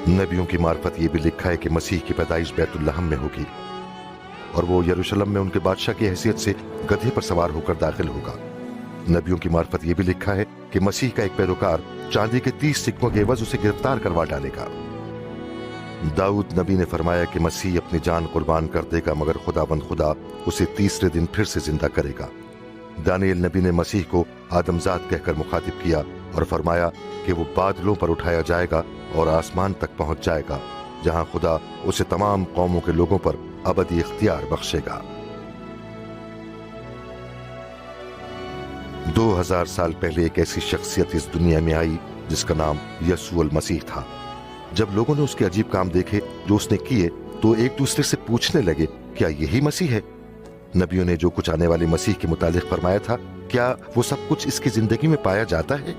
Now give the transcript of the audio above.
नबियों की मार्फत ये भी लिखा है कि मसीह की पैदाइश बैतुल्लहम में होगी और वो यरूशलेम में उनके बादशाह की हैसियत से गधे पर सवार होकर दाखिल होगा। नबियों की मार्फत ये भी लिखा है कि मसीह का एक पैरोकार चांदी के 30 सिक्कों के एवज उसे गिरफ्तार करवा डालेगा। दाऊद नबी ने फरमाया कि मसीह अपनी जान कुर्बान कर देगा मगर खुदाबंद खुदा उसे तीसरे दिन फिर से जिंदा करेगा। दानियल नबी ने मसीह को आदमजाद कहकर मुखातिब किया और फरमाया कि वो बादलों पर उठाया जाएगा और आसमान तक पहुंच जाएगा जहां खुदा उसे तमाम कौमों के लोगों पर अबदी इख्तियार बख्शेगा। 2000 साल पहले एक ऐसी शख्सियत इस दुनिया में आई जिसका नाम यसूअल मसीह था। जब लोगों ने उसके अजीब काम देखे जो उसने किए तो एक दूसरे से पूछने लगे, क्या यही मसीह है? नबियों ने जो कुछ आने वाले मसीह के मुतालिक फरमाया था, क्या वो सब कुछ इसकी जिंदगी में पाया जाता है?